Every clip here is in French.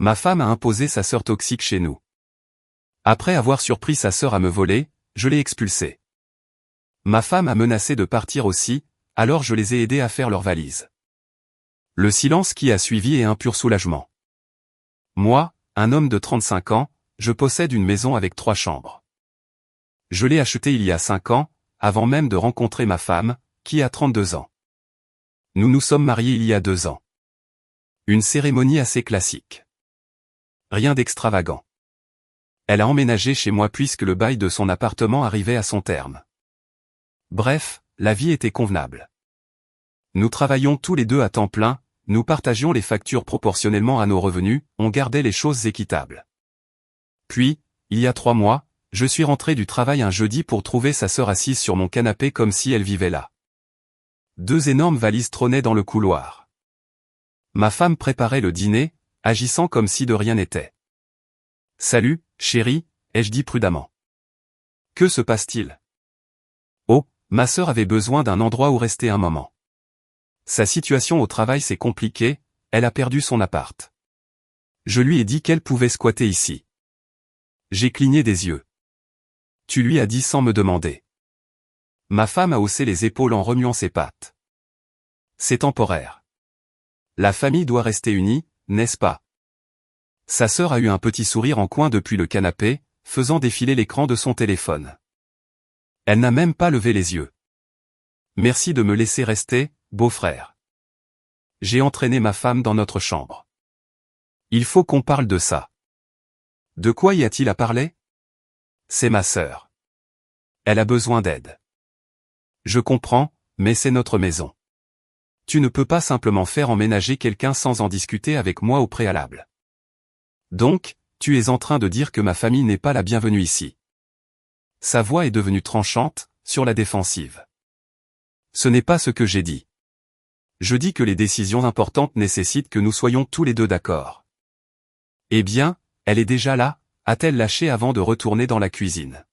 Ma femme a imposé sa sœur toxique chez nous. Après avoir surpris sa sœur à me voler, je l'ai expulsée. Ma femme a menacé de partir aussi, alors je les ai aidés à faire leurs valises. Le silence qui a suivi est un pur soulagement. Moi, un homme de 35 ans, je possède une maison avec 3 chambres. Je l'ai achetée il y a 5 ans, avant même de rencontrer ma femme, qui a 32 ans. Nous nous sommes mariés il y a 2 ans. Une cérémonie assez classique. Rien d'extravagant. Elle a emménagé chez moi puisque le bail de son appartement arrivait à son terme. Bref, la vie était convenable. Nous travaillions tous les deux à temps plein, nous partagions les factures proportionnellement à nos revenus, on gardait les choses équitables. Puis, il y a 3 mois, je suis rentré du travail un jeudi pour trouver sa sœur assise sur mon canapé comme si elle vivait là. 2 énormes valises trônaient dans le couloir. Ma femme préparait le dîner, agissant comme si de rien n'était. « Salut, chérie », ai-je dit prudemment. « Que se passe-t-il » ? Oh, ma sœur avait besoin d'un endroit où rester un moment. Sa situation au travail s'est compliquée, elle a perdu son appart. Je lui ai dit qu'elle pouvait squatter ici. J'ai cligné des yeux. Tu lui as dit sans me demander. Ma femme a haussé les épaules en remuant ses pattes. C'est temporaire. La famille doit rester unie, n'est-ce pas? Sa sœur a eu un petit sourire en coin depuis le canapé, faisant défiler l'écran de son téléphone. Elle n'a même pas levé les yeux. Merci de me laisser rester, beau-frère. J'ai entraîné ma femme dans notre chambre. Il faut qu'on parle de ça. De quoi y a-t-il à parler? C'est ma sœur. Elle a besoin d'aide. Je comprends, mais c'est notre maison. Tu ne peux pas simplement faire emménager quelqu'un sans en discuter avec moi au préalable. Donc, tu es en train de dire que ma famille n'est pas la bienvenue ici. Sa voix est devenue tranchante, sur la défensive. Ce n'est pas ce que j'ai dit. Je dis que les décisions importantes nécessitent que nous soyons tous les deux d'accord. Eh bien, elle est déjà là, a-t-elle lâché avant de retourner dans la cuisine.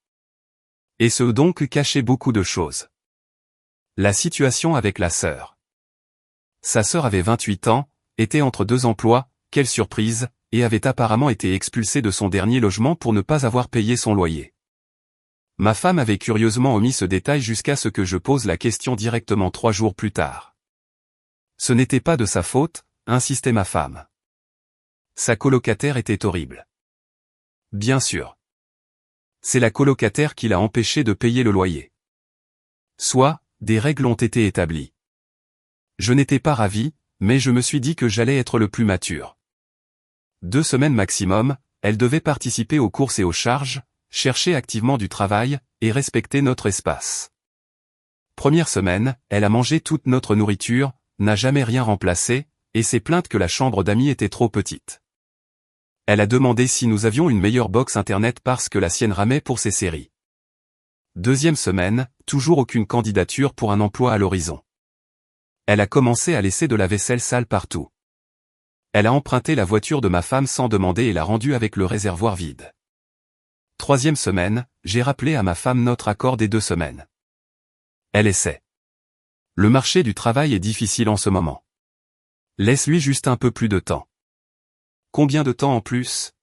Et ce donc cachait beaucoup de choses. La situation avec la sœur. Sa sœur avait 28 ans, était entre 2 emplois, quelle surprise, et avait apparemment été expulsée de son dernier logement pour ne pas avoir payé son loyer. Ma femme avait curieusement omis ce détail jusqu'à ce que je pose la question directement 3 jours plus tard. Ce n'était pas de sa faute, insistait ma femme. Sa colocataire était horrible. Bien sûr. C'est la colocataire qui l'a empêché de payer le loyer. Soit, des règles ont été établies. Je n'étais pas ravi, mais je me suis dit que j'allais être le plus mature. 2 semaines maximum, elle devait participer aux courses et aux charges, chercher activement du travail, et respecter notre espace. Première semaine, elle a mangé toute notre nourriture, n'a jamais rien remplacé, et s'est plainte que la chambre d'amis était trop petite. Elle a demandé si nous avions une meilleure box internet parce que la sienne ramait pour ses séries. 2e semaine, toujours aucune candidature pour un emploi à l'horizon. Elle a commencé à laisser de la vaisselle sale partout. Elle a emprunté la voiture de ma femme sans demander et l'a rendue avec le réservoir vide. 3e semaine, j'ai rappelé à ma femme notre accord des 2 semaines. Elle essaie. Le marché du travail est difficile en ce moment. Laisse-lui juste un peu plus de temps. Combien de temps en plus?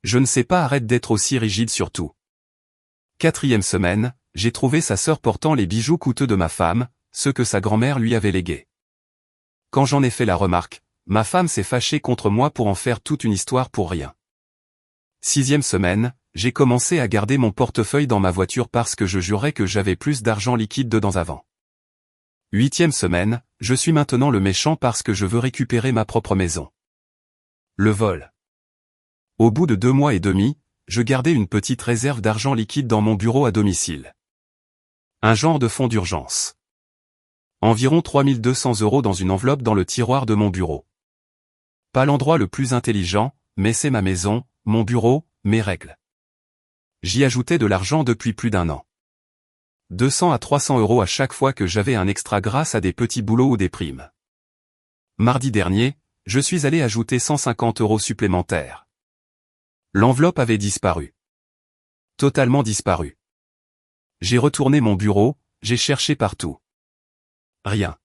Je ne sais pas, arrête d'être aussi rigide surtout. 4e semaine, j'ai trouvé sa sœur portant les bijoux coûteux de ma femme, ceux que sa grand-mère lui avait légués. Quand j'en ai fait la remarque, ma femme s'est fâchée contre moi pour en faire toute une histoire pour rien. 6e semaine, j'ai commencé à garder mon portefeuille dans ma voiture parce que je jurais que j'avais plus d'argent liquide dedans avant. 8e semaine, je suis maintenant le méchant parce que je veux récupérer ma propre maison. Le vol. Au bout de 2 mois et demi, je gardais une petite réserve d'argent liquide dans mon bureau à domicile. Un genre de fonds d'urgence. Environ 3200 € dans une enveloppe dans le tiroir de mon bureau. Pas l'endroit le plus intelligent, mais c'est ma maison, mon bureau, mes règles. J'y ajoutais de l'argent depuis plus d'1 an. 200 à 300 € à chaque fois que j'avais un extra grâce à des petits boulots ou des primes. Mardi dernier, je suis allé ajouter 150 € supplémentaires. L'enveloppe avait disparu. Totalement disparu. J'ai retourné mon bureau, j'ai cherché partout. Rien.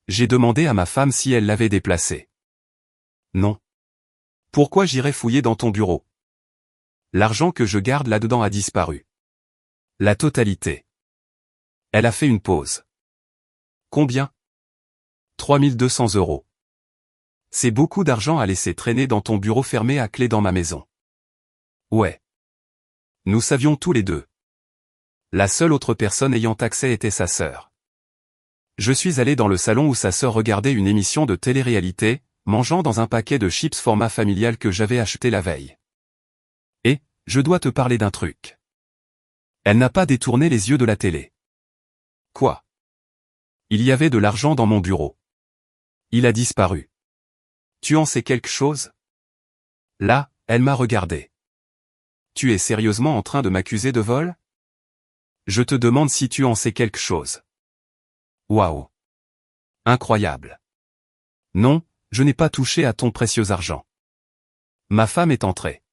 J'ai demandé à ma femme si elle l'avait déplacé. Non. Pourquoi j'irais fouiller dans ton bureau? L'argent que je garde là-dedans a disparu. La totalité. Elle a fait une pause. Combien? 3200 €. C'est beaucoup d'argent à laisser traîner dans ton bureau fermé à clé dans ma maison. Ouais. Nous savions tous les deux. La seule autre personne ayant accès était sa sœur. Je suis allé dans le salon où sa sœur regardait une émission de télé-réalité, mangeant dans un paquet de chips format familial que j'avais acheté la veille. Et, je dois te parler d'un truc. Elle n'a pas détourné les yeux de la télé. Quoi? Il y avait de l'argent dans mon bureau. Il a disparu. Tu en sais quelque chose? Là, elle m'a regardé. Tu es sérieusement en train de m'accuser de vol? Je te demande si tu en sais quelque chose. Waouh! Incroyable. Non, je n'ai pas touché à ton précieux argent. Ma femme est entrée.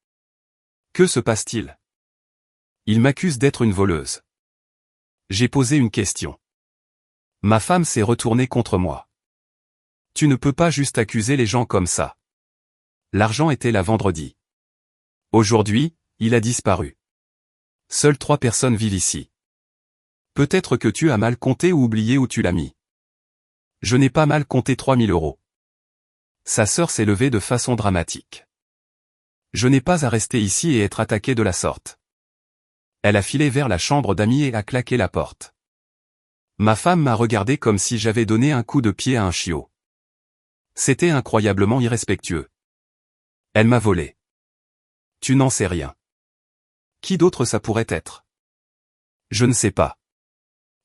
Que se passe-t-il? Il m'accuse d'être une voleuse. J'ai posé une question. Ma femme s'est retournée contre moi. Tu ne peux pas juste accuser les gens comme ça. L'argent était là vendredi. Aujourd'hui, il a disparu. Seules 3 personnes vivent ici. Peut-être que tu as mal compté ou oublié où tu l'as mis. Je n'ai pas mal compté 3000 €. Sa sœur s'est levée de façon dramatique. Je n'ai pas à rester ici et être attaqué de la sorte. Elle a filé vers la chambre d'amis et a claqué la porte. Ma femme m'a regardé comme si j'avais donné un coup de pied à un chiot. C'était incroyablement irrespectueux. Elle m'a volé. Tu n'en sais rien. Qui d'autre ça pourrait être? Je ne sais pas.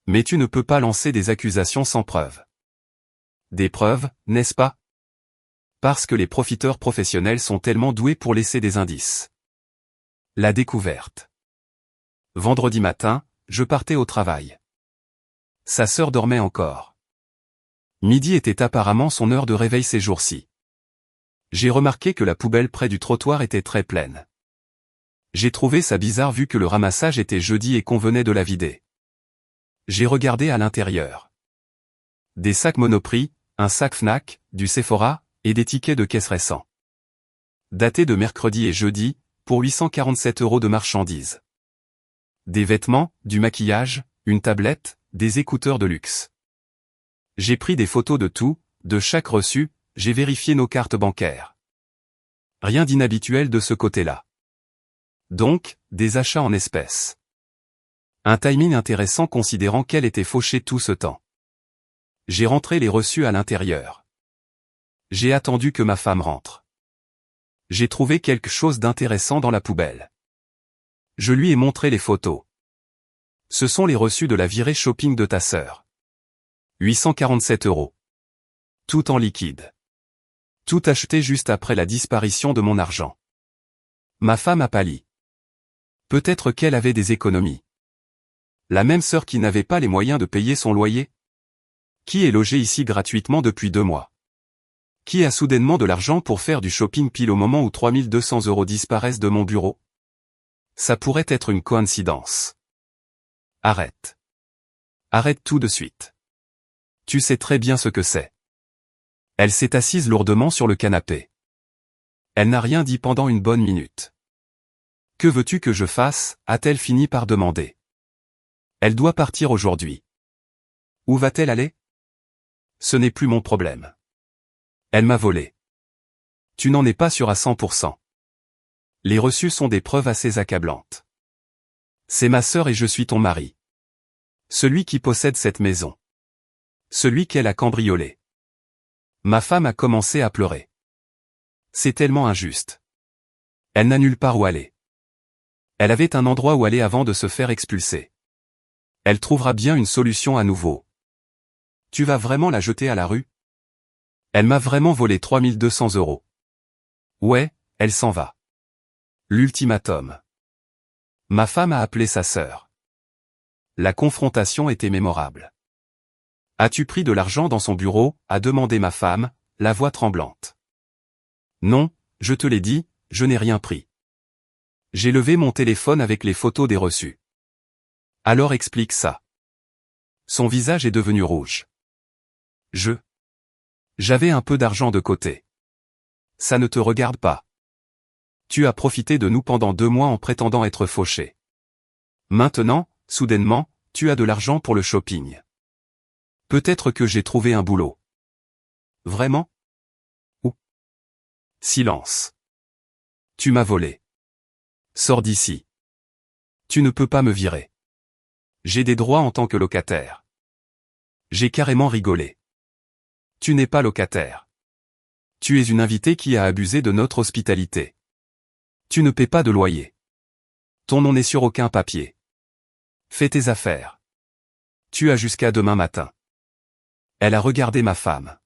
Mais tu ne peux pas lancer des accusations sans preuve. Des preuves, n'est-ce pas? Parce que les profiteurs professionnels sont tellement doués pour laisser des indices. La découverte. Vendredi matin, je partais au travail. Sa sœur dormait encore. Midi était apparemment son heure de réveil ces jours-ci. J'ai remarqué que la poubelle près du trottoir était très pleine. J'ai trouvé ça bizarre vu que le ramassage était jeudi et qu'on venait de la vider. J'ai regardé à l'intérieur. Des sacs Monoprix, un sac Fnac, du Sephora, et des tickets de caisse récents. Datés de mercredi et jeudi, pour 847 € de marchandises. Des vêtements, du maquillage, une tablette, des écouteurs de luxe. J'ai pris des photos de tout, de chaque reçu, j'ai vérifié nos cartes bancaires. Rien d'inhabituel de ce côté-là. Donc, des achats en espèces. Un timing intéressant considérant qu'elle était fauchée tout ce temps. J'ai rentré les reçus à l'intérieur. J'ai attendu que ma femme rentre. J'ai trouvé quelque chose d'intéressant dans la poubelle. Je lui ai montré les photos. Ce sont les reçus de la virée shopping de ta sœur. 847 €. Tout en liquide. Tout acheté juste après la disparition de mon argent. Ma femme a pâli. Peut-être qu'elle avait des économies. La même sœur qui n'avait pas les moyens de payer son loyer? Qui est logée ici gratuitement depuis 2 mois? Qui a soudainement de l'argent pour faire du shopping pile au moment où 3200 € disparaissent de mon bureau? Ça pourrait être une coïncidence. Arrête. Arrête tout de suite. Tu sais très bien ce que c'est. Elle s'est assise lourdement sur le canapé. Elle n'a rien dit pendant une bonne minute. Que veux-tu que je fasse, a-t-elle fini par demander. Elle doit partir aujourd'hui. Où va-t-elle aller? Ce n'est plus mon problème. Elle m'a volé. Tu n'en es pas sûr à 100%. Les reçus sont des preuves assez accablantes. C'est ma sœur et je suis ton mari. Celui qui possède cette maison. Celui qu'elle a cambriolé. Ma femme a commencé à pleurer. C'est tellement injuste. Elle n'a nulle part où aller. Elle avait un endroit où aller avant de se faire expulser. Elle trouvera bien une solution à nouveau. Tu vas vraiment la jeter à la rue? Elle m'a vraiment volé 3200 €. Ouais, elle s'en va. L'ultimatum. Ma femme a appelé sa sœur. La confrontation était mémorable. As-tu pris de l'argent dans son bureau? A demandé ma femme, la voix tremblante. Non, je te l'ai dit, je n'ai rien pris. J'ai levé mon téléphone avec les photos des reçus. Alors explique ça. Son visage est devenu rouge. J'avais un peu d'argent de côté. Ça ne te regarde pas. Tu as profité de nous pendant 2 mois en prétendant être fauché. Maintenant, soudainement, tu as de l'argent pour le shopping. Peut-être que j'ai trouvé un boulot. Vraiment? Où? Silence. Tu m'as volé. Sors d'ici. Tu ne peux pas me virer. J'ai des droits en tant que locataire. J'ai carrément rigolé. Tu n'es pas locataire. Tu es une invitée qui a abusé de notre hospitalité. Tu ne paies pas de loyer. Ton nom n'est sur aucun papier. Fais tes affaires. Tu as jusqu'à demain matin. Elle a regardé ma femme.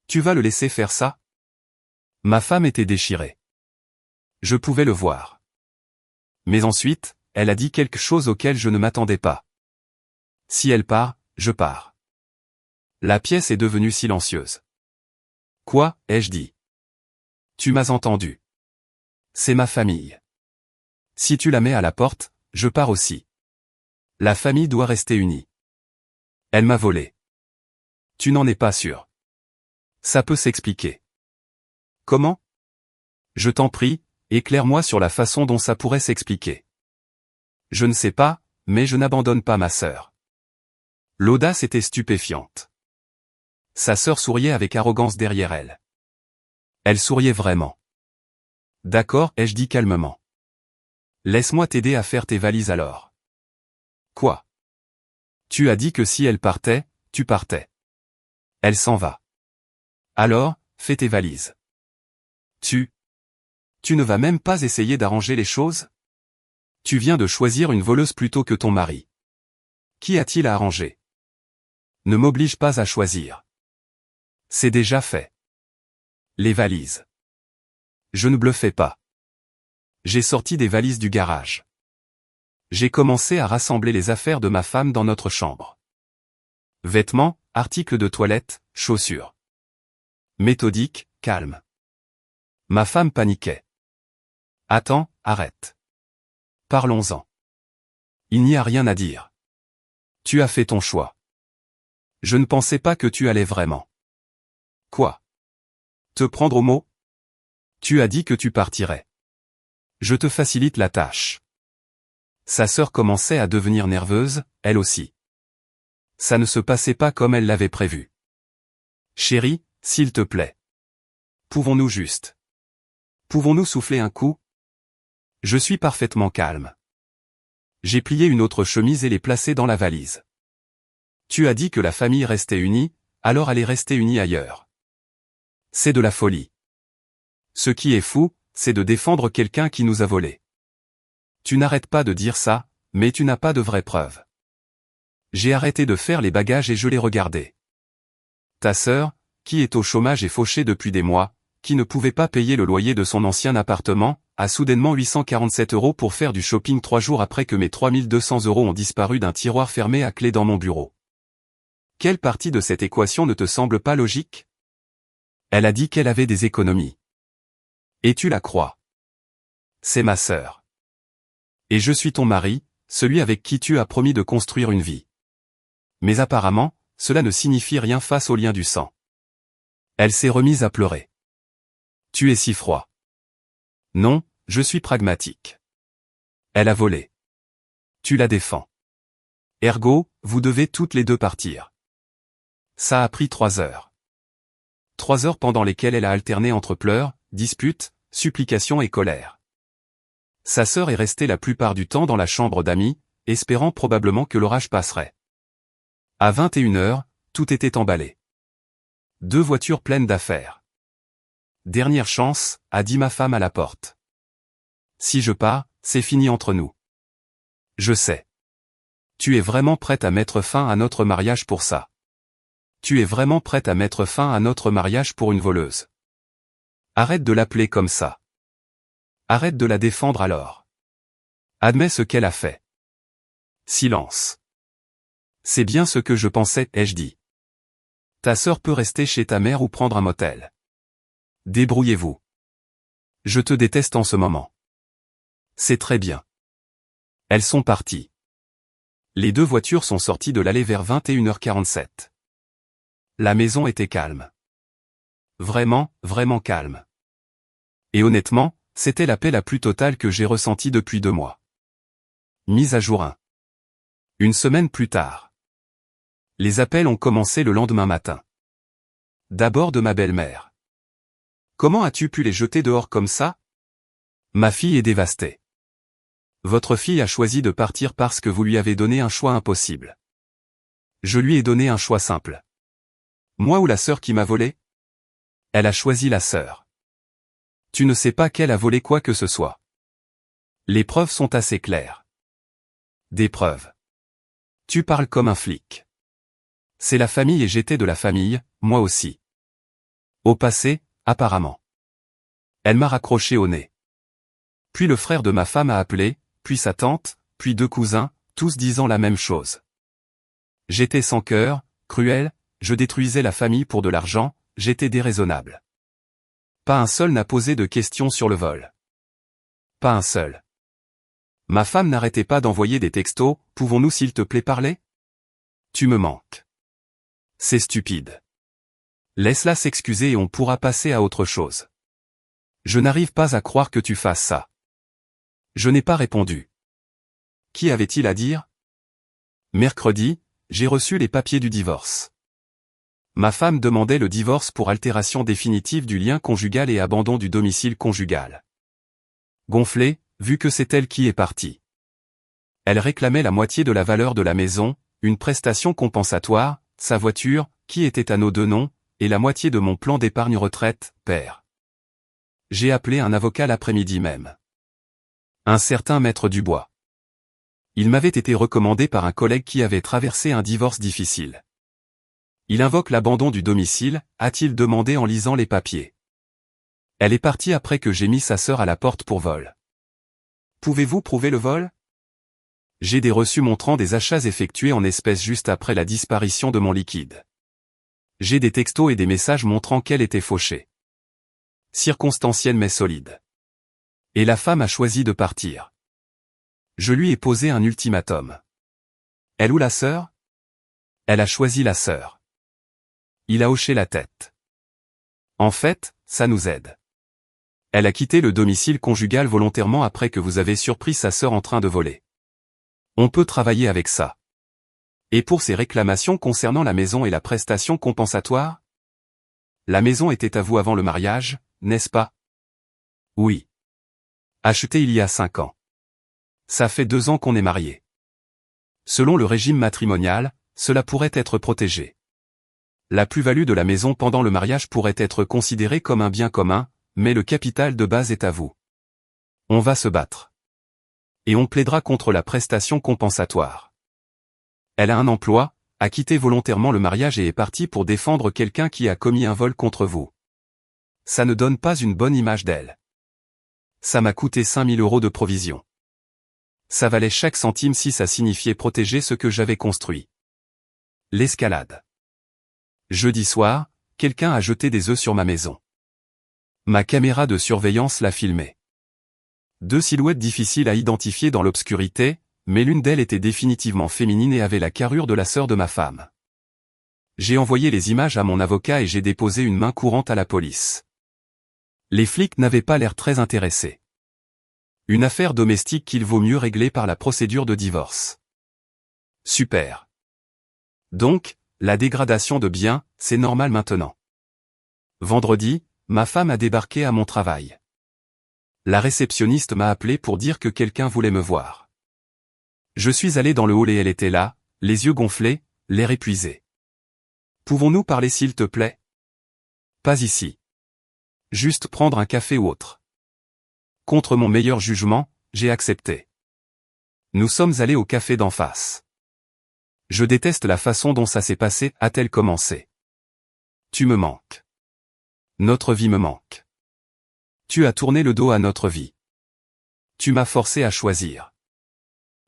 Tu vas le laisser faire ça? Ma femme était déchirée. Je pouvais le voir. Mais ensuite, elle a dit quelque chose auquel je ne m'attendais pas. Si elle part, je pars. La pièce est devenue silencieuse. Quoi, ai-je dit? Tu m'as entendu. C'est ma famille. Si tu la mets à la porte, je pars aussi. La famille doit rester unie. Elle m'a volé. Tu n'en es pas sûr. Ça peut s'expliquer. Comment? Je t'en prie, éclaire-moi sur la façon dont ça pourrait s'expliquer. Je ne sais pas, mais je n'abandonne pas ma sœur. L'audace était stupéfiante. Sa sœur souriait avec arrogance derrière elle. Elle souriait vraiment. D'accord, ai-je dit calmement. Laisse-moi t'aider à faire tes valises alors. Quoi? Tu as dit que si elle partait, tu partais. Elle s'en va. Alors, fais tes valises. Tu ne vas même pas essayer d'arranger les choses? Tu viens de choisir une voleuse plutôt que ton mari. Qui a-t-il à arranger? Ne m'oblige pas à choisir. C'est déjà fait. Les valises. Je ne bluffais pas. J'ai sorti des valises du garage. J'ai commencé à rassembler les affaires de ma femme dans notre chambre. Vêtements, articles de toilette, chaussures. Méthodique, calme. Ma femme paniquait. Attends, arrête. Parlons-en. Il n'y a rien à dire. Tu as fait ton choix. Je ne pensais pas que tu allais vraiment. Quoi? Te prendre au mot? Tu as dit que tu partirais. Je te facilite la tâche. Sa sœur commençait à devenir nerveuse, elle aussi. Ça ne se passait pas comme elle l'avait prévu. Chérie, s'il te plaît. Pouvons-nous souffler un coup? Je suis parfaitement calme. J'ai plié une autre chemise et l'ai placée dans la valise. Tu as dit que la famille restait unie, alors elle est restée unie ailleurs. C'est de la folie. Ce qui est fou, c'est de défendre quelqu'un qui nous a volés. Tu n'arrêtes pas de dire ça, mais tu n'as pas de vraies preuves. J'ai arrêté de faire les bagages et je l'ai regardé. Ta sœur, qui est au chômage et fauchée depuis des mois, qui ne pouvait pas payer le loyer de son ancien appartement, a soudainement 847 € pour faire du shopping 3 jours après que mes 3200 € ont disparu d'un tiroir fermé à clé dans mon bureau. Quelle partie de cette équation ne te semble pas logique? Elle a dit qu'elle avait des économies. Et tu la crois? C'est ma sœur. Et je suis ton mari, celui avec qui tu as promis de construire une vie. Mais apparemment, cela ne signifie rien face au lien du sang. Elle s'est remise à pleurer. Tu es si froid. Non, je suis pragmatique. Elle a volé. Tu la défends. Ergo, vous devez toutes les deux partir. Ça a pris 3 heures. 3 heures pendant lesquelles elle a alterné entre pleurs, disputes, supplications et colère. Sa sœur est restée la plupart du temps dans la chambre d'amis, espérant probablement que l'orage passerait. À 21 heures, tout était emballé. 2 voitures pleines d'affaires. Dernière chance, a dit ma femme à la porte. Si je pars, c'est fini entre nous. Je sais. Tu es vraiment prête à mettre fin à notre mariage pour ça. Tu es vraiment prête à mettre fin à notre mariage pour une voleuse. Arrête de l'appeler comme ça. Arrête de la défendre alors. Admets ce qu'elle a fait. Silence. C'est bien ce que je pensais, ai-je dit. Ta sœur peut rester chez ta mère ou prendre un motel. Débrouillez-vous. Je te déteste en ce moment. C'est très bien. Elles sont parties. Les 2 voitures sont sorties de l'allée vers 21h47. La maison était calme. Vraiment, vraiment calme. Et honnêtement, C'était la paix la plus totale que j'ai ressentie depuis 2 mois. Mise à jour 1. Une semaine plus tard. Les appels ont commencé le lendemain matin. D'abord de ma belle-mère. Comment as-tu pu les jeter dehors comme ça? Ma fille est dévastée. Votre fille a choisi de partir parce que vous lui avez donné un choix impossible. Je lui ai donné un choix simple. Moi ou la sœur qui m'a volé? Elle a choisi la sœur. Tu ne sais pas qu'elle a volé quoi que ce soit. Les preuves sont assez claires. Des preuves. Tu parles comme un flic. C'est la famille et j'étais de la famille, moi aussi. Au passé, apparemment. Elle m'a raccroché au nez. Puis le frère de ma femme a appelé, puis sa tante, puis 2 cousins, tous disant la même chose. J'étais sans cœur, cruel, je détruisais la famille pour de l'argent, j'étais déraisonnable. Pas un seul n'a posé de questions sur le vol. Pas un seul. Ma femme n'arrêtait pas d'envoyer des textos, pouvons-nous s'il te plaît parler? Tu me manques. C'est stupide. Laisse-la s'excuser et on pourra passer à autre chose. Je n'arrive pas à croire que tu fasses ça. Je n'ai pas répondu. Qui avait-il à dire? Mercredi, j'ai reçu les papiers du divorce. Ma femme demandait le divorce pour altération définitive du lien conjugal et abandon du domicile conjugal. Gonflée, vu que c'est elle qui est partie. Elle réclamait la moitié de la valeur de la maison, une prestation compensatoire, sa voiture, qui était à nos 2 noms, et la moitié de mon plan d'épargne retraite, père. J'ai appelé un avocat l'après-midi même. Un certain maître Dubois. Il m'avait été recommandé par un collègue qui avait traversé un divorce difficile. Il invoque l'abandon du domicile, a-t-il demandé en lisant les papiers. Elle est partie après que j'ai mis sa sœur à la porte pour vol. Pouvez-vous prouver le vol? J'ai des reçus montrant des achats effectués en espèces juste après la disparition de mon liquide. J'ai des textos et des messages montrant qu'elle était fauchée. Circonstancielle mais solide. Et la femme a choisi de partir. Je lui ai posé un ultimatum. Elle ou la sœur? Elle a choisi la sœur. Il a hoché la tête. En fait, ça nous aide. Elle a quitté le domicile conjugal volontairement après que vous avez surpris sa sœur en train de voler. On peut travailler avec ça. Et pour ces réclamations concernant la maison et la prestation compensatoire? La maison était à vous avant le mariage, n'est-ce pas? Oui. Achetée il y a 5 ans. Ça fait 2 ans qu'on est mariés. Selon le régime matrimonial, cela pourrait être protégé. La plus-value de la maison pendant le mariage pourrait être considérée comme un bien commun, mais le capital de base est à vous. On va se battre. Et on plaidera contre la prestation compensatoire. Elle a un emploi, a quitté volontairement le mariage et est partie pour défendre quelqu'un qui a commis un vol contre vous. Ça ne donne pas une bonne image d'elle. Ça m'a coûté 5 000 € de provision. Ça valait chaque centime si ça signifiait protéger ce que j'avais construit. L'escalade. Jeudi soir, quelqu'un a jeté des œufs sur ma maison. Ma caméra de surveillance l'a filmé. 2 silhouettes difficiles à identifier dans l'obscurité, mais l'une d'elles était définitivement féminine et avait la carrure de la sœur de ma femme. J'ai envoyé les images à mon avocat et j'ai déposé une main courante à la police. Les flics n'avaient pas l'air très intéressés. Une affaire domestique qu'il vaut mieux régler par la procédure de divorce. Super. Donc, la dégradation de biens, c'est normal maintenant. Vendredi, ma femme a débarqué à mon travail. La réceptionniste m'a appelé pour dire que quelqu'un voulait me voir. Je suis allé dans le hall et elle était là, les yeux gonflés, l'air épuisé. Pouvons-nous parler s'il te plaît? Pas ici. Juste prendre un café ou autre. Contre mon meilleur jugement, j'ai accepté. Nous sommes allés au café d'en face. Je déteste la façon dont ça s'est passé, a-t-elle commencé. Tu me manques. Notre vie me manque. Tu as tourné le dos à notre vie. Tu m'as forcé à choisir.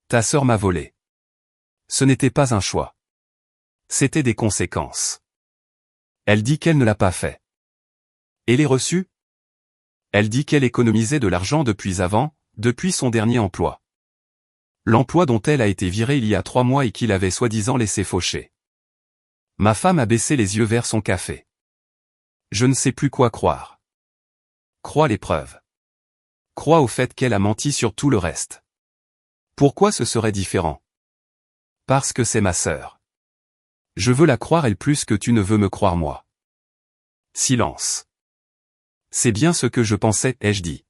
Ta sœur m'a volé. Ce n'était pas un choix. C'était des conséquences. Elle dit qu'elle ne l'a pas fait. Et les reçus? Elle dit qu'elle économisait de l'argent depuis son dernier emploi. L'emploi dont elle a été virée il y a 3 mois et qu'il avait soi-disant laissé faucher. Ma femme a baissé les yeux vers son café. Je ne sais plus quoi croire. Crois les preuves. crois au fait qu'elle a menti sur tout le reste. Pourquoi ce serait différent? Parce que c'est ma sœur. Je veux la croire elle plus que tu ne veux me croire moi. Silence. C'est bien ce que je pensais, ai-je dit.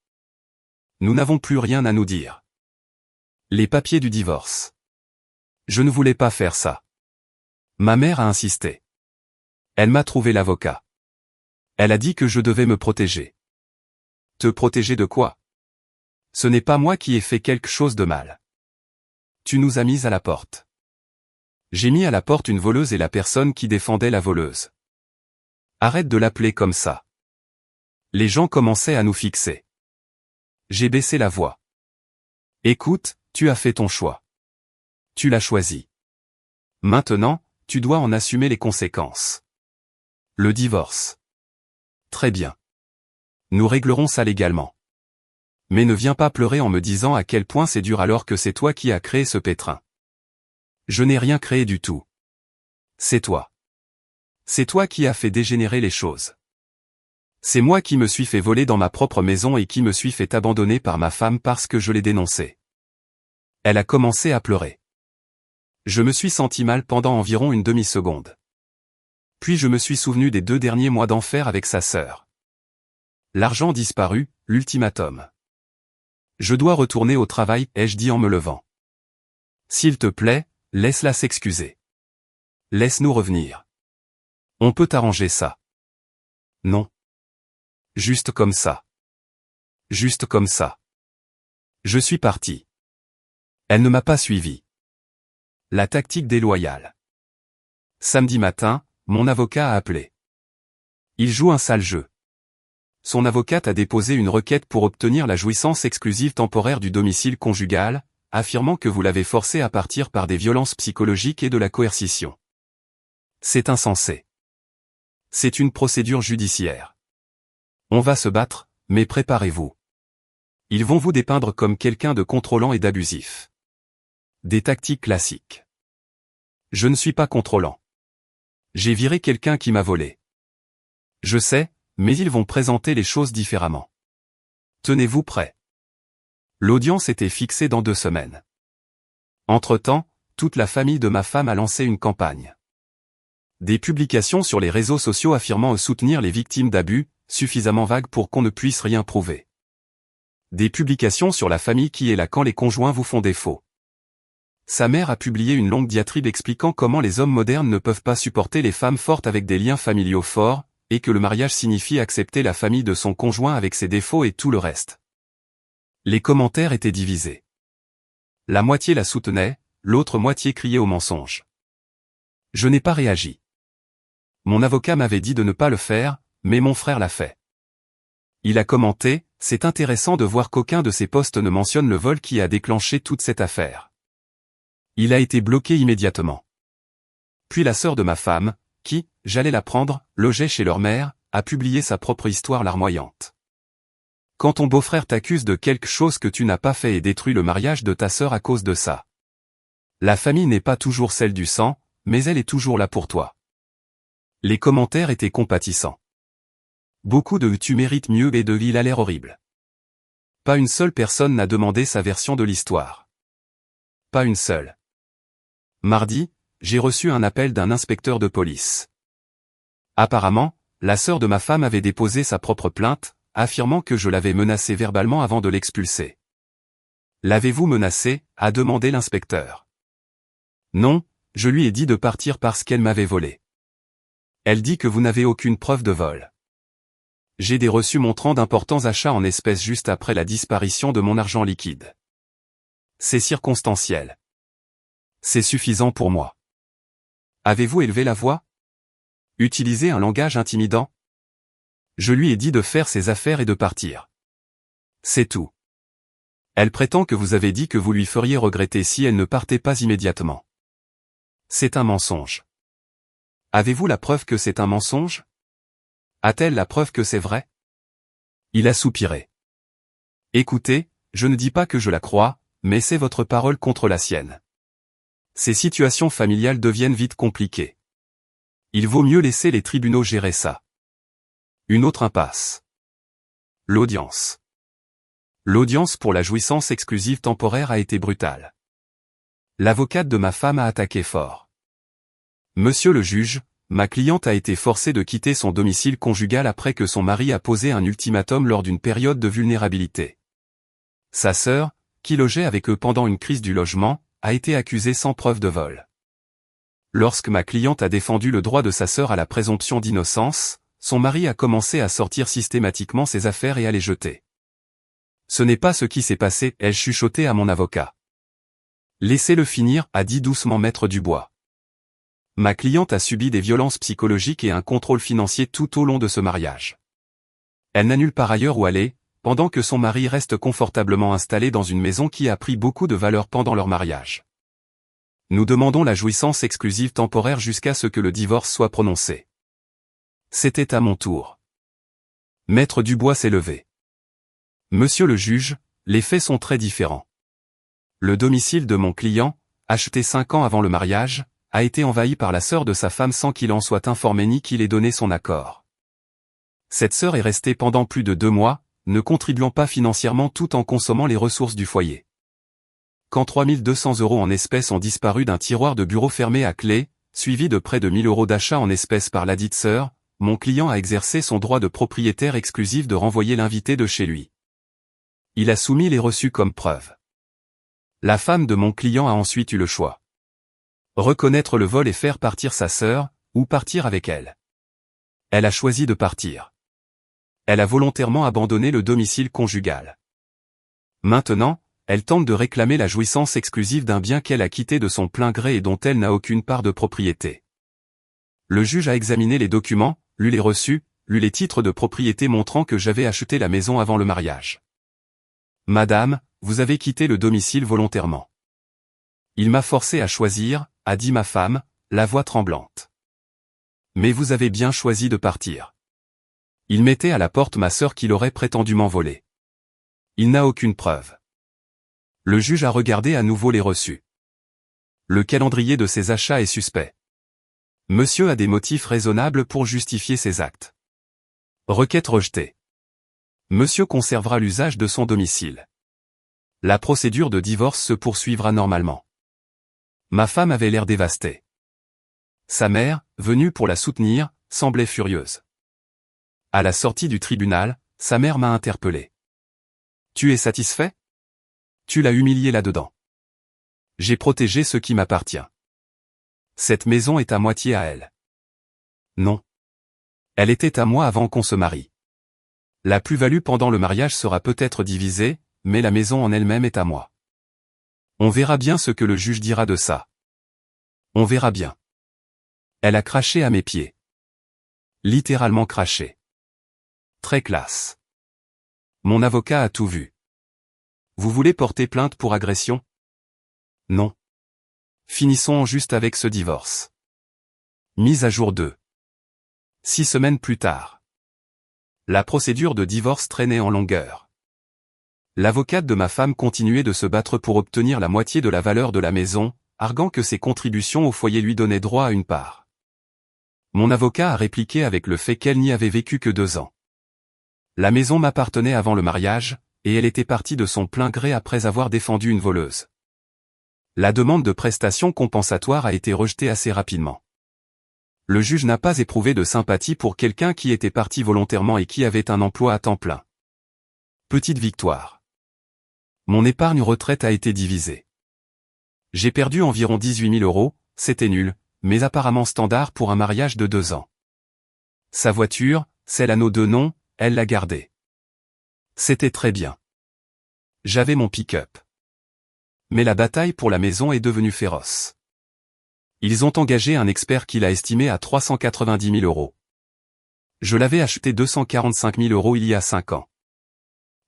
Nous n'avons plus rien à nous dire. Les papiers du divorce. Je ne voulais pas faire ça. Ma mère a insisté. Elle m'a trouvé l'avocat. Elle a dit que je devais me protéger. Te protéger de quoi? Ce n'est pas moi qui ai fait quelque chose de mal. Tu nous as mis à la porte. J'ai mis à la porte une voleuse et la personne qui défendait la voleuse. Arrête de l'appeler comme ça. Les gens commençaient à nous fixer. J'ai baissé la voix. Écoute, tu as fait ton choix. Tu l'as choisi. Maintenant, tu dois en assumer les conséquences. Le divorce. Très bien. Nous réglerons ça légalement. Mais ne viens pas pleurer en me disant à quel point c'est dur alors que c'est toi qui as créé ce pétrin. Je n'ai rien créé du tout. C'est toi. C'est toi qui as fait dégénérer les choses. C'est moi qui me suis fait voler dans ma propre maison et qui me suis fait abandonner par ma femme parce que je l'ai dénoncée. Elle a commencé à pleurer. Je me suis senti mal pendant environ une demi-seconde. Puis je me suis souvenu des 2 derniers mois d'enfer avec sa sœur. L'argent disparu, l'ultimatum. Je dois retourner au travail, ai-je dit en me levant. S'il te plaît, laisse-la s'excuser. Laisse-nous revenir. On peut arranger ça. Non. Juste comme ça. Juste comme ça. Je suis parti. Elle ne m'a pas suivi. La tactique déloyale. Samedi matin, mon avocat a appelé. Il joue un sale jeu. Son avocate a déposé une requête pour obtenir la jouissance exclusive temporaire du domicile conjugal, affirmant que vous l'avez forcé à partir par des violences psychologiques et de la coercition. C'est insensé. C'est une procédure judiciaire. On va se battre, mais préparez-vous. Ils vont vous dépeindre comme quelqu'un de contrôlant et d'abusif. Des tactiques classiques. Je ne suis pas contrôlant. J'ai viré quelqu'un qui m'a volé. Je sais, mais ils vont présenter les choses différemment. Tenez-vous prêts. L'audience était fixée dans 2 semaines. Entre-temps, toute la famille de ma femme a lancé une campagne. Des publications sur les réseaux sociaux affirmant soutenir les victimes d'abus, suffisamment vagues pour qu'on ne puisse rien prouver. Des publications sur la famille qui est là quand les conjoints vous font défaut. Sa mère a publié une longue diatribe expliquant comment les hommes modernes ne peuvent pas supporter les femmes fortes avec des liens familiaux forts, et que le mariage signifie accepter la famille de son conjoint avec ses défauts et tout le reste. Les commentaires étaient divisés. La moitié la soutenait, l'autre moitié criait au mensonge. Je n'ai pas réagi. Mon avocat m'avait dit de ne pas le faire, mais mon frère l'a fait. Il a commenté, c'est intéressant de voir qu'aucun de ses posts ne mentionne le vol qui a déclenché toute cette affaire. Il a été bloqué immédiatement. Puis la sœur de ma femme, qui, j'allais l'apprendre, logeait chez leur mère, a publié sa propre histoire larmoyante. Quand ton beau-frère t'accuse de quelque chose que tu n'as pas fait et détruit le mariage de ta sœur à cause de ça. La famille n'est pas toujours celle du sang, mais elle est toujours là pour toi. Les commentaires étaient compatissants. Beaucoup de « tu mérites mieux » et de « il a l'air horrible ». Pas une seule personne n'a demandé sa version de l'histoire. Pas une seule. Mardi, j'ai reçu un appel d'un inspecteur de police. Apparemment, la sœur de ma femme avait déposé sa propre plainte, affirmant que je l'avais menacée verbalement avant de l'expulser. L'avez-vous menacée, a demandé l'inspecteur. Non, je lui ai dit de partir parce qu'elle m'avait volé. Elle dit que vous n'avez aucune preuve de vol. J'ai des reçus montrant d'importants achats en espèces juste après la disparition de mon argent liquide. C'est circonstanciel. C'est suffisant pour moi. Avez-vous élevé la voix? Utilisé un langage intimidant? Je lui ai dit de faire ses affaires et de partir. C'est tout. Elle prétend que vous avez dit que vous lui feriez regretter si elle ne partait pas immédiatement. C'est un mensonge. Avez-vous la preuve que c'est un mensonge? A-t-elle la preuve que c'est vrai? Il a soupiré. Écoutez, je ne dis pas que je la crois, mais c'est votre parole contre la sienne. Ces situations familiales deviennent vite compliquées. Il vaut mieux laisser les tribunaux gérer ça. Une autre impasse. L'audience. L'audience pour la jouissance exclusive temporaire a été brutale. L'avocate de ma femme a attaqué fort. Monsieur le juge, ma cliente a été forcée de quitter son domicile conjugal après que son mari a posé un ultimatum lors d'une période de vulnérabilité. Sa sœur, qui logeait avec eux pendant une crise du logement, a été accusée sans preuve de vol. Lorsque ma cliente a défendu le droit de sa sœur à la présomption d'innocence, son mari a commencé à sortir systématiquement ses affaires et à les jeter. Ce n'est pas ce qui s'est passé, ai-je chuchoté à mon avocat. Laissez-le finir, a dit doucement Maître Dubois. Ma cliente a subi des violences psychologiques et un contrôle financier tout au long de ce mariage. Elle n'a nulle part ailleurs où aller, pendant que son mari reste confortablement installé dans une maison qui a pris beaucoup de valeur pendant leur mariage. Nous demandons la jouissance exclusive temporaire jusqu'à ce que le divorce soit prononcé. C'était à mon tour. Maître Dubois s'est levé. Monsieur le juge, les faits sont très différents. Le domicile de mon client, acheté 5 ans avant le mariage, a été envahi par la sœur de sa femme sans qu'il en soit informé ni qu'il ait donné son accord. Cette sœur est restée pendant plus de 2 mois, ne contribuant pas financièrement tout en consommant les ressources du foyer. Quand 3 200 € en espèces ont disparu d'un tiroir de bureau fermé à clé, suivi de près de 1 000 € d'achats en espèces par ladite sœur, mon client a exercé son droit de propriétaire exclusif de renvoyer l'invité de chez lui. Il a soumis les reçus comme preuve. La femme de mon client a ensuite eu le choix. Reconnaître le vol et faire partir sa sœur, ou partir avec elle. Elle a choisi de partir. Elle a volontairement abandonné le domicile conjugal. Maintenant, elle tente de réclamer la jouissance exclusive d'un bien qu'elle a quitté de son plein gré et dont elle n'a aucune part de propriété. Le juge a examiné les documents, lu les reçus, lu les titres de propriété montrant que j'avais acheté la maison avant le mariage. Madame, vous avez quitté le domicile volontairement. Il m'a forcé à choisir, a dit ma femme, la voix tremblante. Mais vous avez bien choisi de partir. Il mettait à la porte ma sœur qu'il aurait prétendument volée. Il n'a aucune preuve. Le juge a regardé à nouveau les reçus. Le calendrier de ses achats est suspect. Monsieur a des motifs raisonnables pour justifier ses actes. Requête rejetée. Monsieur conservera l'usage de son domicile. La procédure de divorce se poursuivra normalement. Ma femme avait l'air dévastée. Sa mère, venue pour la soutenir, semblait furieuse. À la sortie du tribunal, sa mère m'a interpellé. Tu es satisfait? Tu l'as humilié là-dedans. J'ai protégé ce qui m'appartient. Cette maison est à moitié à elle. Non. Elle était à moi avant qu'on se marie. La plus-value pendant le mariage sera peut-être divisée, mais la maison en elle-même est à moi. On verra bien ce que le juge dira de ça. On verra bien. Elle a craché à mes pieds. Littéralement craché. Très classe. Mon avocat a tout vu. Vous voulez porter plainte pour agression? Non. Finissons juste avec ce divorce. Mise à jour 2. 6 semaines plus tard. La procédure de divorce traînait en longueur. L'avocate de ma femme continuait de se battre pour obtenir la moitié de la valeur de la maison, arguant que ses contributions au foyer lui donnaient droit à une part. Mon avocat a répliqué avec le fait qu'elle n'y avait vécu que 2 ans. La maison m'appartenait avant le mariage, et elle était partie de son plein gré après avoir défendu une voleuse. La demande de prestations compensatoires a été rejetée assez rapidement. Le juge n'a pas éprouvé de sympathie pour quelqu'un qui était parti volontairement et qui avait un emploi à temps plein. Petite victoire. Mon épargne retraite a été divisée. J'ai perdu environ 18 000 €, c'était nul, mais apparemment standard pour un mariage de 2 ans. Sa voiture, celle à nos 2 noms, elle l'a gardée. C'était très bien. J'avais mon pick-up. Mais la bataille pour la maison est devenue féroce. Ils ont engagé un expert qui l'a estimé à 390 000 €. Je l'avais acheté 245 000 € il y a 5 ans.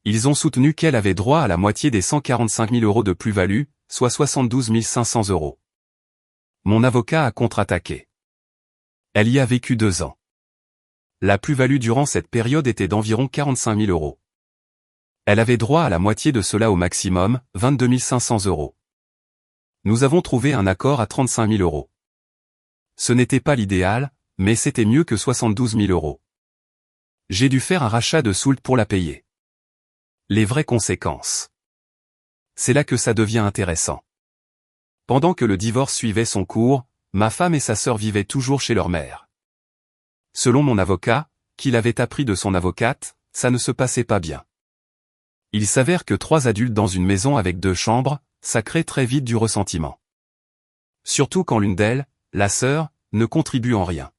Ils ont soutenu qu'elle avait droit à la moitié des 145 000 € de plus-value, soit 72 500 €. Mon avocat a contre-attaqué. Elle y a vécu 2 ans. La plus-value durant cette période était d'environ 45 000 €. Elle avait droit à la moitié de cela au maximum, 22 500 €. Nous avons trouvé un accord à 35 000 €. Ce n'était pas l'idéal, mais c'était mieux que 72 000 €. J'ai dû faire un rachat de soult pour la payer. Les vraies conséquences. C'est là que ça devient intéressant. Pendant que le divorce suivait son cours, ma femme et sa sœur vivaient toujours chez leur mère. Selon mon avocat, qu'il avait appris de son avocate, ça ne se passait pas bien. Il s'avère que 3 adultes dans une maison avec 2 chambres, ça crée très vite du ressentiment. Surtout quand l'une d'elles, la sœur, ne contribue en rien.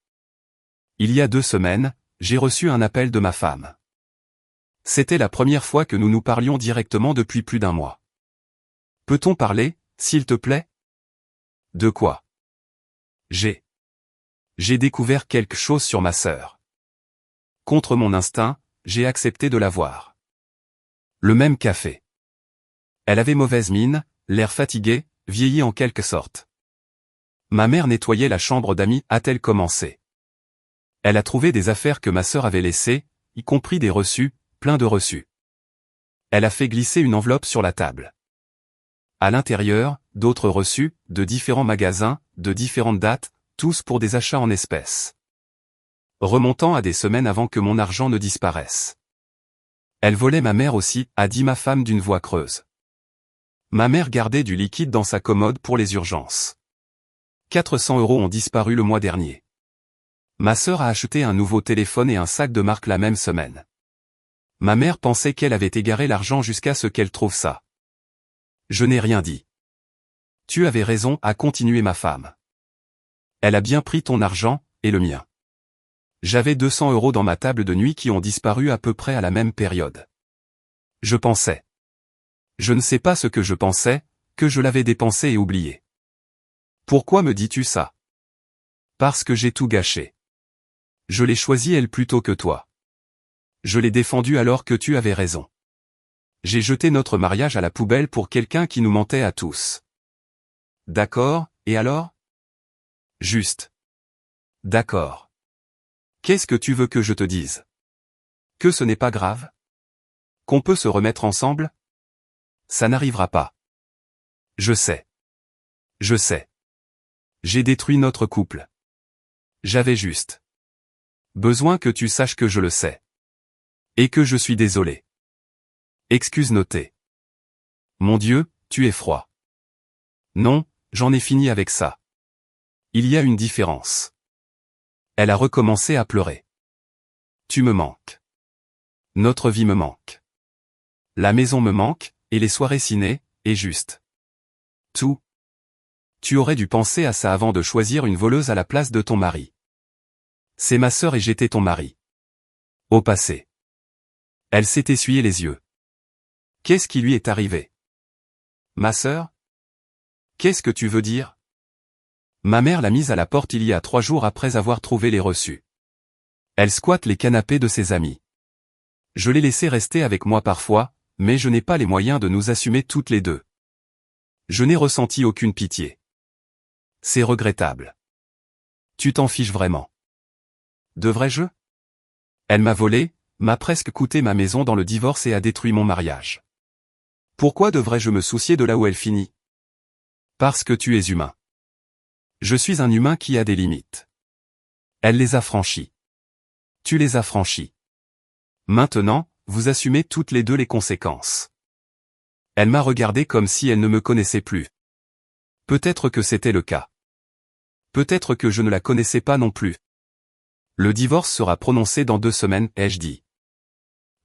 Il y a 2 semaines, j'ai reçu un appel de ma femme. C'était la première fois que nous nous parlions directement depuis plus d'1 mois. Peut-on parler, s'il te plaît? De quoi? J'ai découvert quelque chose sur ma sœur. Contre mon instinct, j'ai accepté de la voir. Le même café. Elle avait mauvaise mine, l'air fatigué, vieilli en quelque sorte. Ma mère nettoyait la chambre d'amis, a-t-elle commencé. Elle a trouvé des affaires que ma sœur avait laissées, y compris des reçus, plein de reçus. Elle a fait glisser une enveloppe sur la table. À l'intérieur, d'autres reçus, de différents magasins, de différentes dates, tous pour des achats en espèces. Remontant à des semaines avant que mon argent ne disparaisse. Elle volait ma mère aussi, a dit ma femme d'une voix creuse. Ma mère gardait du liquide dans sa commode pour les urgences. 400 € ont disparu le mois dernier. Ma sœur a acheté un nouveau téléphone et un sac de marque la même semaine. Ma mère pensait qu'elle avait égaré l'argent jusqu'à ce qu'elle trouve ça. Je n'ai rien dit. Tu avais raison, a continué ma femme. Elle a bien pris ton argent, et le mien. J'avais 200 € dans ma table de nuit qui ont disparu à peu près à la même période. Je pensais. Je ne sais pas ce que je pensais, que je l'avais dépensé et oublié. Pourquoi me dis-tu ça? Parce que j'ai tout gâché. Je l'ai choisi elle plutôt que toi. Je l'ai défendue alors que tu avais raison. J'ai jeté notre mariage à la poubelle pour quelqu'un qui nous mentait à tous. D'accord, et alors? Juste. D'accord. Qu'est-ce que tu veux que je te dise? Que ce n'est pas grave? Qu'on peut se remettre ensemble? Ça n'arrivera pas. Je sais. Je sais. J'ai détruit notre couple. J'avais juste besoin que tu saches que je le sais. Et que je suis désolé. Excuse notée. Mon Dieu, tu es froid. Non, j'en ai fini avec ça. Il y a une différence. Elle a recommencé à pleurer. Tu me manques. Notre vie me manque. La maison me manque, et les soirées ciné, et juste. Tout. Tu aurais dû penser à ça avant de choisir une voleuse à la place de ton mari. C'est ma sœur et j'étais ton mari. Au passé. Elle s'est essuyé les yeux. Qu'est-ce qui lui est arrivé? Ma sœur? Qu'est-ce que tu veux dire? Ma mère l'a mise à la porte il y a 3 jours après avoir trouvé les reçus. Elle squatte les canapés de ses amis. Je l'ai laissée rester avec moi parfois, mais je n'ai pas les moyens de nous assumer toutes les deux. Je n'ai ressenti aucune pitié. C'est regrettable. Tu t'en fiches vraiment. Devrais-je? Elle m'a volé, m'a presque coûté ma maison dans le divorce et a détruit mon mariage. Pourquoi devrais-je me soucier de là où elle finit? Parce que tu es humain. Je suis un humain qui a des limites. Elle les a franchies. Tu les as franchies. Maintenant, vous assumez toutes les deux les conséquences. Elle m'a regardé comme si elle ne me connaissait plus. Peut-être que c'était le cas. Peut-être que je ne la connaissais pas non plus. Le divorce sera prononcé dans 2 semaines, ai-je dit.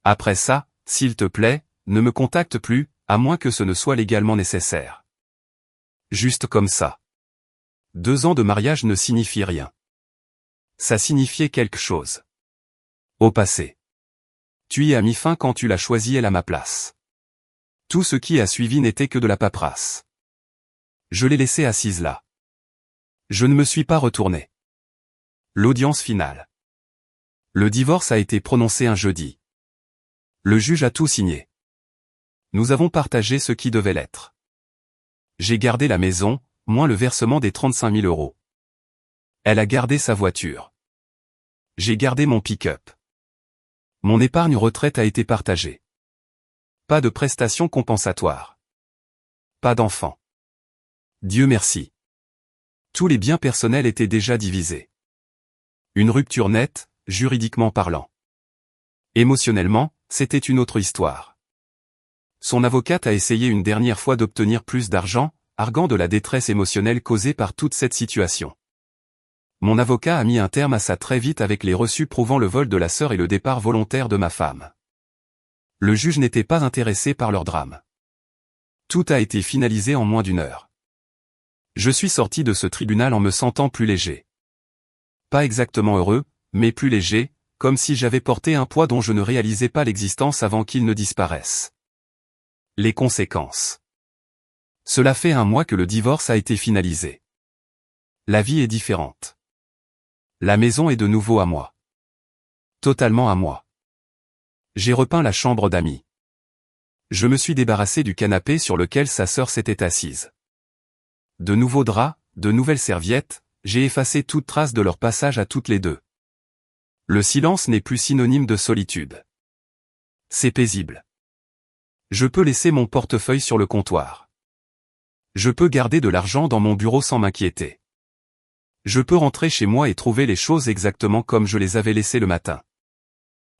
Après ça, s'il te plaît, ne me contacte plus, à moins que ce ne soit légalement nécessaire. Juste comme ça. 2 ans de mariage ne signifient rien. Ça signifiait quelque chose. Au passé. Tu y as mis fin quand tu l'as choisi elle à ma place. Tout ce qui a suivi n'était que de la paperasse. Je l'ai laissée assise là. Je ne me suis pas retourné. L'audience finale. Le divorce a été prononcé un jeudi. Le juge a tout signé. Nous avons partagé ce qui devait l'être. J'ai gardé la maison, moins le versement des 35 000 €. Elle a gardé sa voiture. J'ai gardé mon pick-up. Mon épargne retraite a été partagée. Pas de prestations compensatoires. Pas d'enfants. Dieu merci. Tous les biens personnels étaient déjà divisés. Une rupture nette, juridiquement parlant. Émotionnellement, c'était une autre histoire. Son avocate a essayé une dernière fois d'obtenir plus d'argent, arguant de la détresse émotionnelle causée par toute cette situation. Mon avocat a mis un terme à ça très vite avec les reçus prouvant le vol de la sœur et le départ volontaire de ma femme. Le juge n'était pas intéressé par leur drame. Tout a été finalisé en moins d'une heure. Je suis sorti de ce tribunal en me sentant plus léger. Pas exactement heureux, mais plus léger, comme si j'avais porté un poids dont je ne réalisais pas l'existence avant qu'il ne disparaisse. Les conséquences. Cela fait 1 mois que le divorce a été finalisé. La vie est différente. La maison est de nouveau à moi. Totalement à moi. J'ai repeint la chambre d'amis. Je me suis débarrassé du canapé sur lequel sa sœur s'était assise. De nouveaux draps, de nouvelles serviettes, j'ai effacé toute trace de leur passage à toutes les deux. Le silence n'est plus synonyme de solitude. C'est paisible. Je peux laisser mon portefeuille sur le comptoir. Je peux garder de l'argent dans mon bureau sans m'inquiéter. Je peux rentrer chez moi et trouver les choses exactement comme je les avais laissées le matin.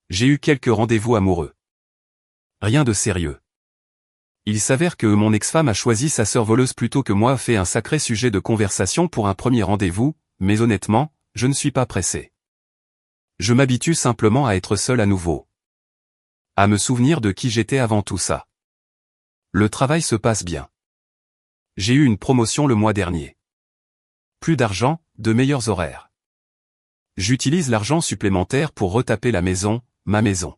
J'ai eu quelques rendez-vous amoureux. Rien de sérieux. Il s'avère que mon ex-femme a choisi sa sœur voleuse plutôt que moi, fait un sacré sujet de conversation pour un premier rendez-vous, mais honnêtement, je ne suis pas pressé. Je m'habitue simplement à être seul à nouveau. À me souvenir de qui j'étais avant tout ça. Le travail se passe bien. J'ai eu une promotion le mois dernier. Plus d'argent, de meilleurs horaires. J'utilise l'argent supplémentaire pour retaper la maison, ma maison.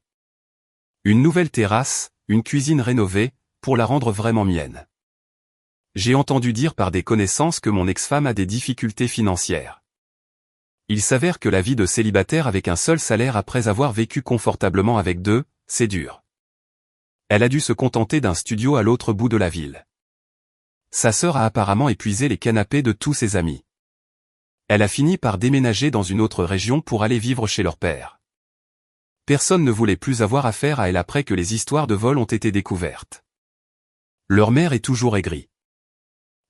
Une nouvelle terrasse, une cuisine rénovée, pour la rendre vraiment mienne. J'ai entendu dire par des connaissances que mon ex-femme a des difficultés financières. Il s'avère que la vie de célibataire avec un seul salaire après avoir vécu confortablement avec deux, c'est dur. Elle a dû se contenter d'un studio à l'autre bout de la ville. Sa sœur a apparemment épuisé les canapés de tous ses amis. Elle a fini par déménager dans une autre région pour aller vivre chez leur père. Personne ne voulait plus avoir affaire à elle après que les histoires de vol ont été découvertes. Leur mère est toujours aigrie.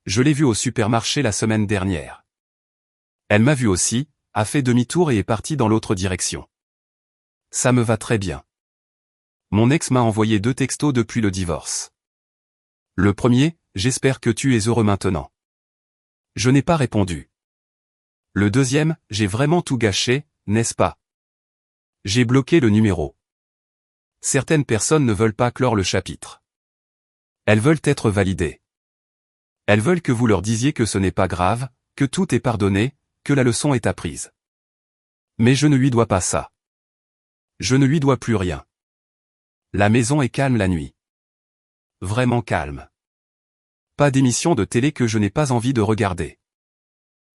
Je l'ai vue au supermarché la semaine dernière. Elle m'a vu aussi, a fait demi-tour et est partie dans l'autre direction. Ça me va très bien. Mon ex m'a envoyé 2 textos depuis le divorce. Le premier, j'espère que tu es heureux maintenant. Je n'ai pas répondu. Le deuxième, j'ai vraiment tout gâché, n'est-ce pas? J'ai bloqué le numéro. Certaines personnes ne veulent pas clore le chapitre. Elles veulent être validées. Elles veulent que vous leur disiez que ce n'est pas grave, que tout est pardonné, que la leçon est apprise. Mais je ne lui dois pas ça. Je ne lui dois plus rien. La maison est calme la nuit. Vraiment calme. Pas d'émission de télé que je n'ai pas envie de regarder.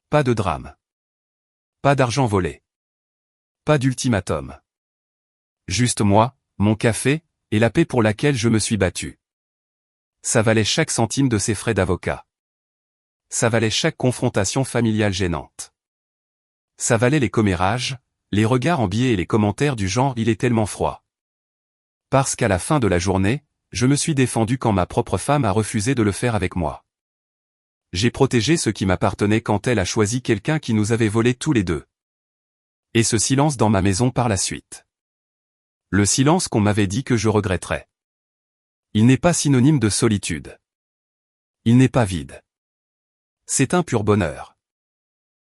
Pas de drame. Pas d'argent volé. Pas d'ultimatum. Juste moi, mon café, et la paix pour laquelle je me suis battu. Ça valait chaque centime de ses frais d'avocat. Ça valait chaque confrontation familiale gênante. Ça valait les commérages, les regards en biais et les commentaires du genre « il est tellement froid ». Parce qu'à la fin de la journée, je me suis défendu quand ma propre femme a refusé de le faire avec moi. J'ai protégé ce qui m'appartenait quand elle a choisi quelqu'un qui nous avait volé tous les deux. Et ce silence dans ma maison par la suite. Le silence qu'on m'avait dit que je regretterais. Il n'est pas synonyme de solitude. Il n'est pas vide. C'est un pur bonheur.